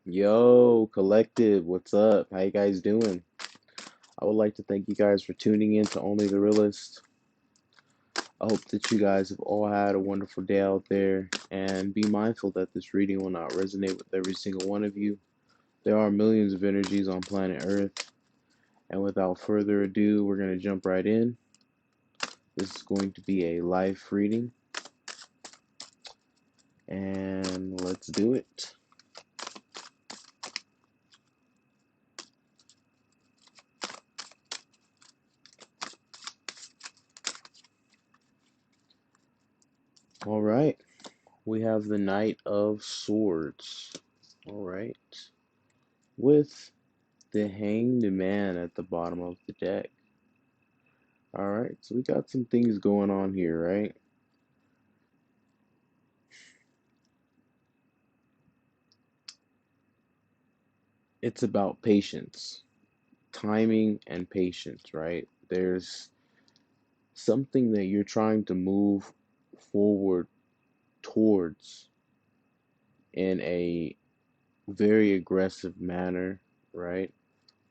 Yo, collective, what's up? How you guys doing? I would like to thank you guys for tuning in to Only the Realist. I hope that you guys have all had a wonderful day out there, and be mindful that this reading will not resonate with every single one of you. There are millions of energies on planet Earth, and without further ado, we're going to jump right in. This is going to be a live reading, and let's do it. All right, we have the Knight of Swords. All right, with the Hanged Man at the bottom of the deck. Alright, so we got some things going on here, right? It's about patience, timing, and patience, right? There's something that you're trying to move forward towards in a very aggressive manner, right?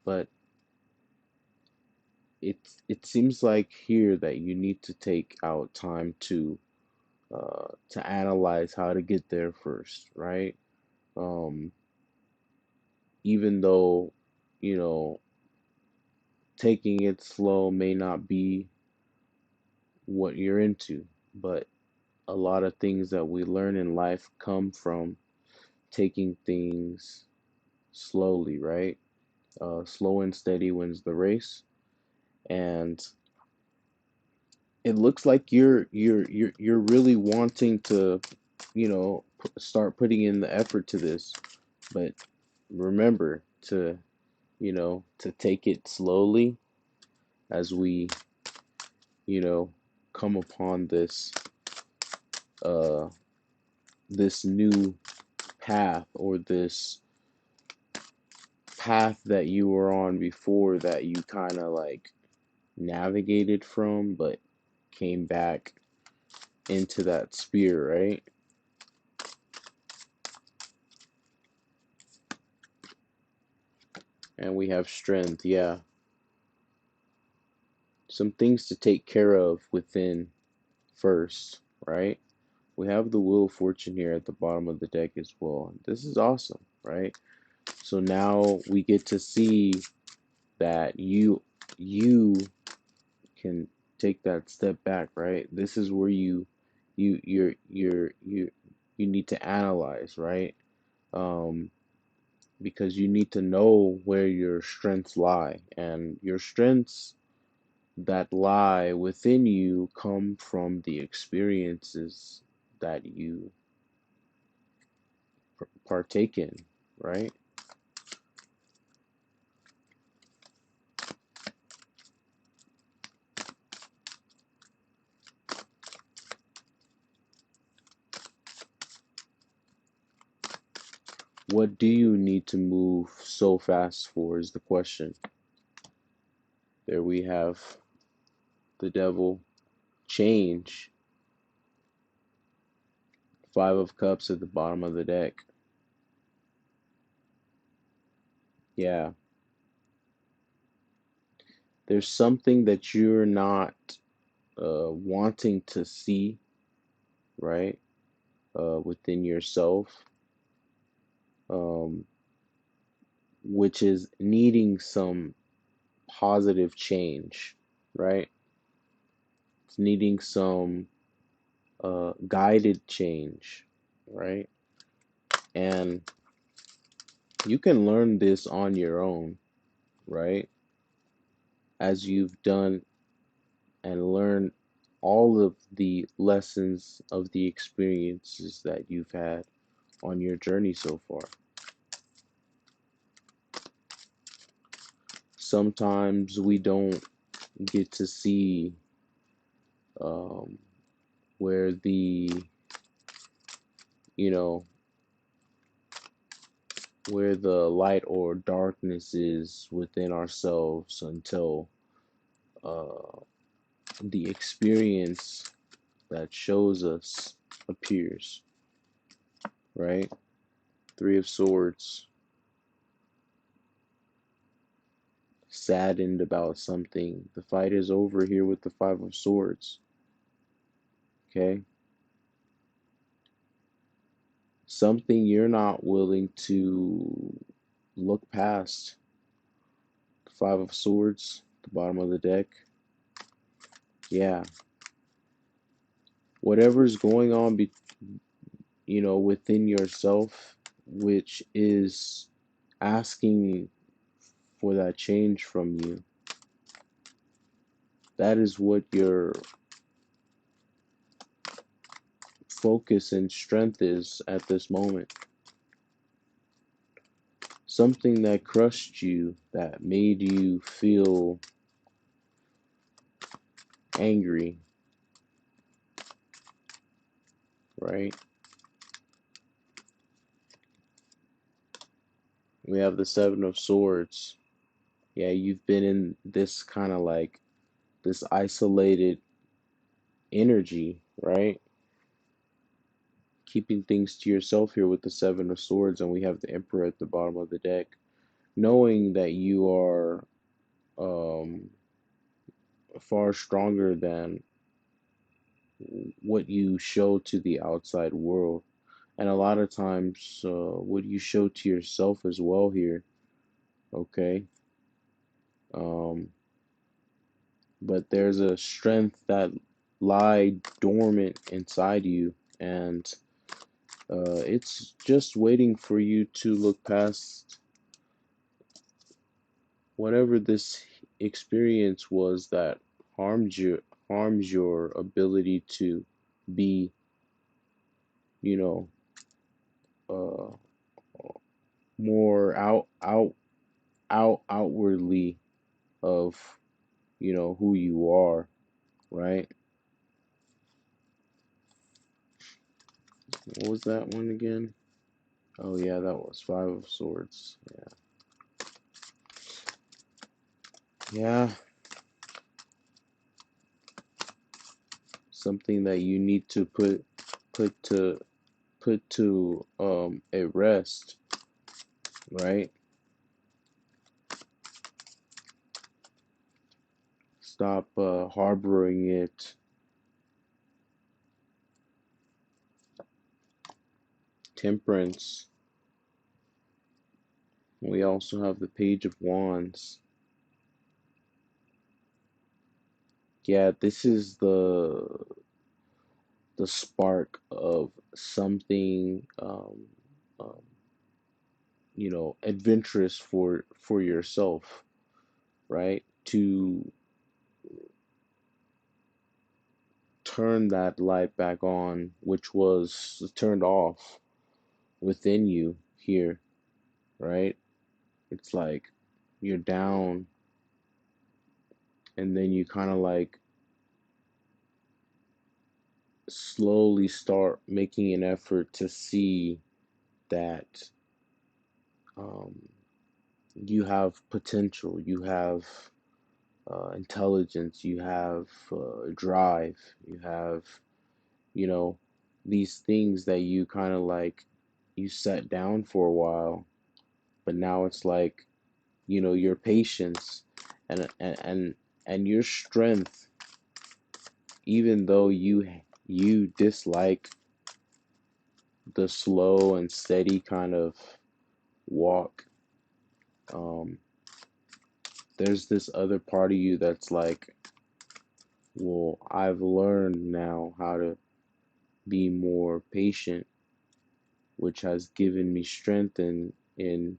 But it seems like here that you need to take out time to analyze how to get there first, right? Um, Even though, you know, taking it slow may not be what you're into, but a lot of things that we learn in life come from taking things slowly, right? Slow and steady wins the race, and it looks like you're really wanting to, start putting in the effort to this, but remember to, to take it slowly as we, you know, come upon uh this new path, or this path that you were on before that you kind of like navigated from but came back into that sphere, right? And we have strength, yeah. Some things to take care of within first, right? We have the Wheel of Fortune here at the bottom of the deck as well. This is awesome, right? So now we get to see that you can take that step back, right? This is where you need to analyze, right? Um, because you need to know where your strengths lie, and your strengths that lie within you come from the experiences that you partake in, right? What do you need to move so fast for is the question. There we have the devil. Change. Five of Cups at the bottom of the deck. Yeah, there's something that you're not wanting to see, right? Within yourself, um, which is needing some positive change, right? It's needing some guided change, right? And you can learn this on your own, right? As you've done and learned all of the lessons of the experiences that you've had on your journey so far. Sometimes we don't get to see um, where you know, where the light or darkness is within ourselves until uh, the experience that shows us appears, right? Three of Swords. saddened about something. The fight is over here with the Five of Swords. Okay? Something you're not willing to look past. The Five of Swords, the bottom of the deck. Yeah. Whatever's going on, within yourself, which is asking for that change from you. That is what your focus and strength is at this moment. Something that crushed you, that made you feel angry, right? We have the Seven of Swords. Yeah, you've been in this kind of like this isolated energy, right? Keeping things to yourself here with the Seven of Swords, and we have the Emperor at the bottom of the deck. Knowing that you are um, far stronger than what you show to the outside world. And a lot of times, what you show to yourself as well here, okay? Um, but there's a strength that lie dormant inside you, and it's just waiting for you to look past whatever this experience was that harms your ability to be, you know, uh, more outwardly of, who you are, right? What was that one again? Oh yeah, that was Five of Swords. Yeah, something that you need to put to a rest, right? Stop harboring it. Temperance. We also have the Page of Wands. Yeah, this is the spark of something um, adventurous for yourself, right? To turn that light back on, which was turned off within you here, right? It's like you're down, and then you kind of like slowly start making an effort to see that um, you have potential, you have intelligence, you have drive, you have, you know, these things that you kind of like you set down for a while, but now it's like, your patience and your strength, even though you dislike the slow and steady kind of walk, um, there's this other part of you that's like, well, I've learned now how to be more patient, which has given me strength in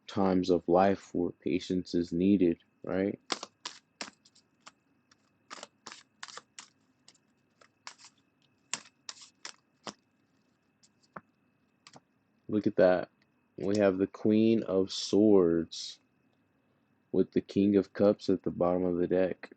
times of life where patience is needed, right? Look at that. We have the Queen of Swords with the King of Cups at the bottom of the deck.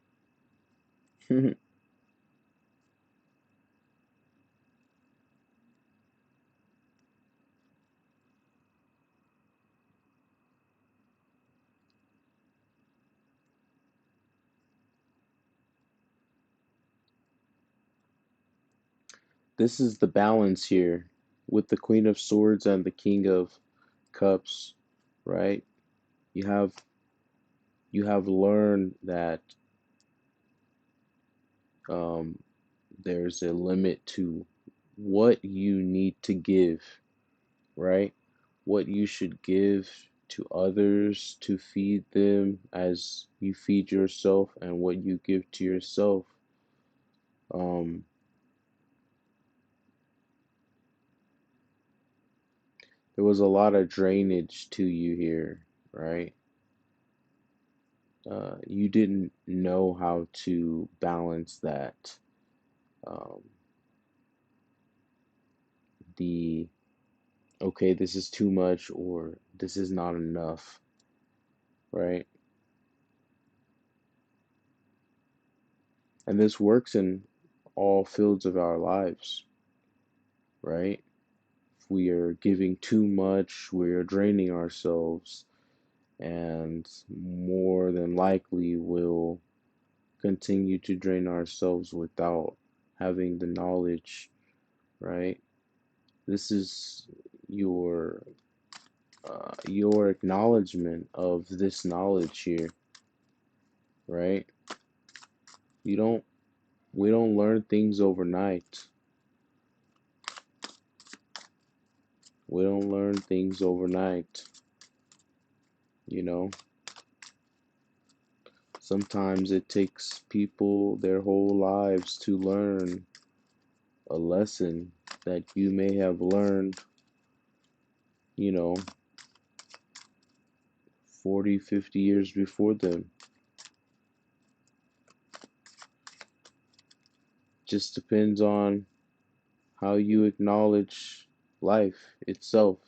This is the balance here with the Queen of Swords and the King of Cups, right? You have You have learned that um, there's a limit to what you need to give, right? What you should give to others to feed them as you feed yourself, and what you give to yourself. Um, there was a lot of drainage to you here, right? You didn't know how to balance that. Um, the okay, this is too much or this is not enough, right? And this works in all fields of our lives, right? If we are giving too much, we're draining ourselves, and more than likely will continue to drain ourselves without having the knowledge, right? This is your your acknowledgement of this knowledge here, right? You don't we don't learn things overnight. We don't learn things overnight, you know. Sometimes it takes people their whole lives to learn a lesson that you may have learned, you know, 40, 50 years before them. Just depends on how you acknowledge life itself.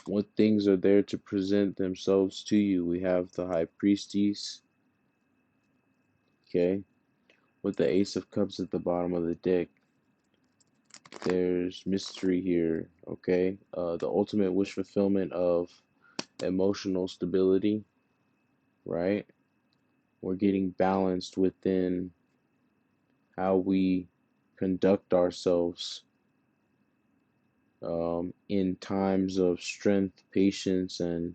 What things are there to present themselves to you? We have the High Priestess, okay, with the Ace of Cups at the bottom of the deck. There's mystery here, okay? The ultimate wish fulfillment of emotional stability, right? We're getting balanced within how we conduct ourselves in times of strength, patience, and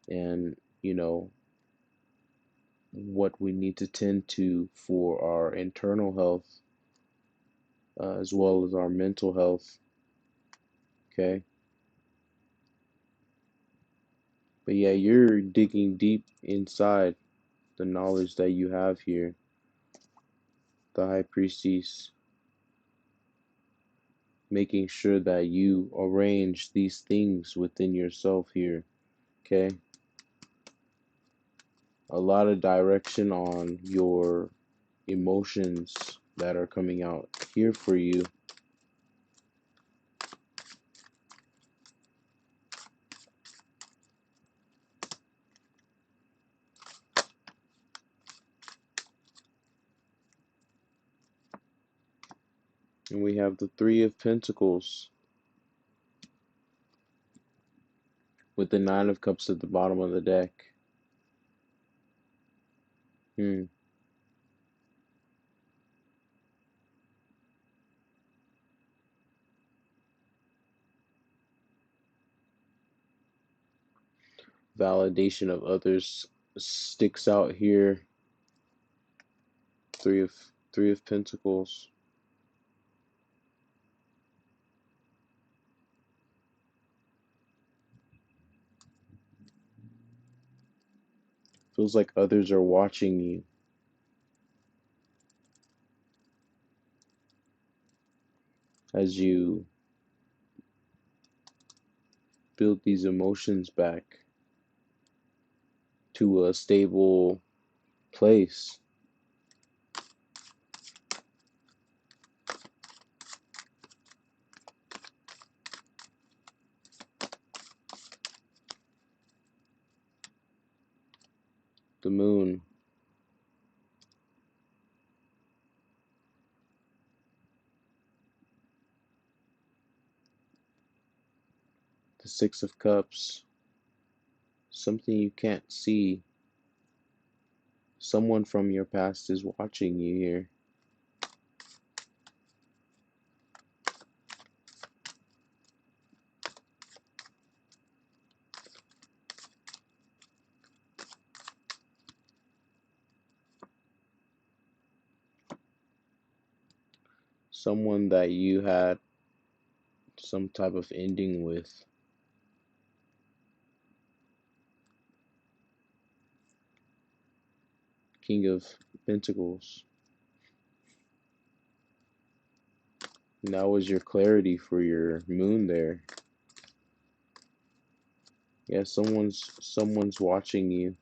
you know what we need to tend to for our internal health as well as our mental health. Okay, but yeah, you're digging deep inside the knowledge that you have here, the High Priestess, making sure that you arrange these things within yourself here. Okay, a lot of direction on your emotions that are coming out here for you. And we have the Three of Pentacles with the Nine of Cups at the bottom of the deck. Hmm. Validation of others sticks out here. Three of Pentacles. Feels like others are watching you as you build these emotions back to a stable place. The Moon. The Six of Cups. Something you can't see. Someone from your past is watching you here. someone that you had some type of ending with. King of Pentacles. And that was your clarity for your moon there. Yeah, someone's watching you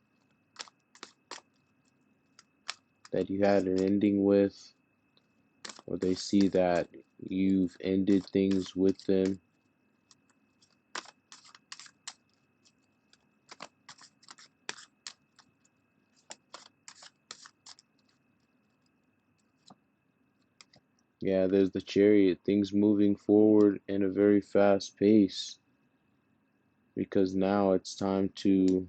that you had an ending with, or they see that you've ended things with them. Yeah, there's the Chariot, things moving forward in a very fast pace, because now it's time to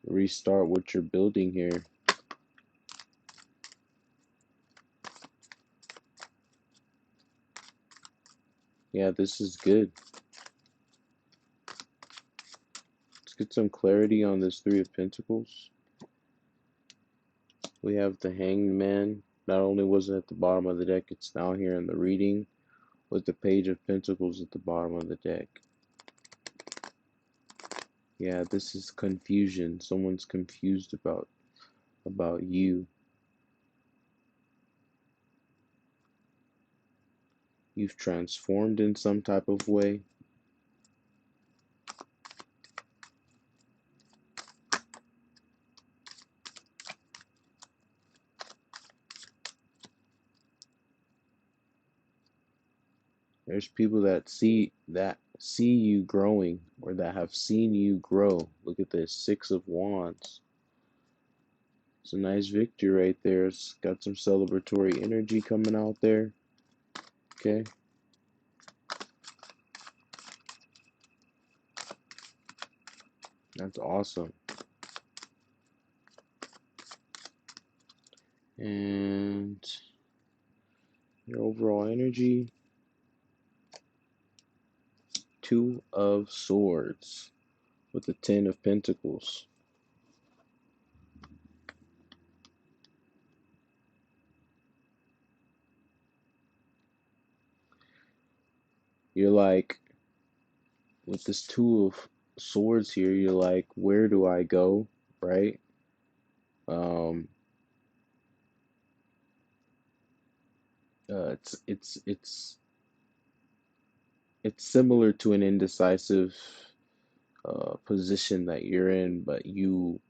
restart what you're building here. Yeah, this is good. Let's get some clarity on this Three of Pentacles. We have the Hanged Man. Not only was it at the bottom of the deck, it's now here in the reading with the Page of Pentacles at the bottom of the deck. Yeah, this is confusion. Someone's confused about you. You've transformed in some type of way. There's people that see you growing, or that have seen you grow. Look at this, Six of Wands. It's a nice victory right there. It's got some celebratory energy coming out there. Okay. That's awesome. And your overall energy, Two of Swords with the Ten of Pentacles. You're like, with this Two of Swords here, you're like, where do I go, right? Um, it's similar to an indecisive position that you're in, but you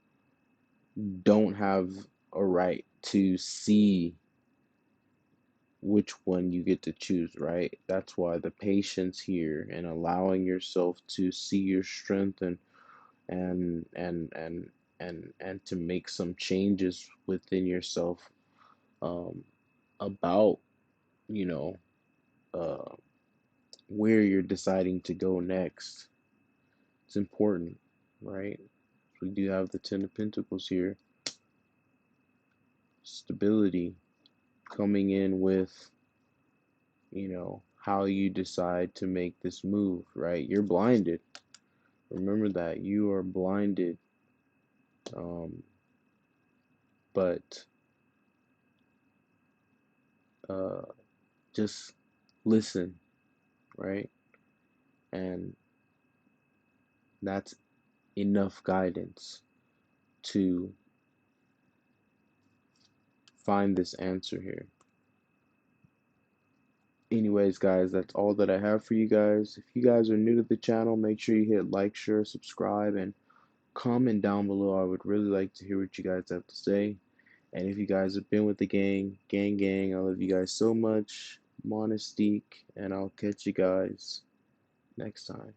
don't have a right to see which one you get to choose, right? That's why the patience here, and allowing yourself to see your strength, and and and and to make some changes within yourself, um, about, you know, uh, where you're deciding to go next. It's important, right? We do have the Ten of Pentacles here. Stability coming in with, how you decide to make this move, right? You're blinded. Remember that you are blinded. Um, but uh, just listen, right? And that's enough guidance to find this answer here. Anyways, guys, that's all that I have for you guys. If you guys are new to the channel, make sure you hit like, share, subscribe, and comment down below. I would really like to hear what you guys have to say. And if you guys have been with the gang, I love you guys so much. Monistique, and I'll catch you guys next time.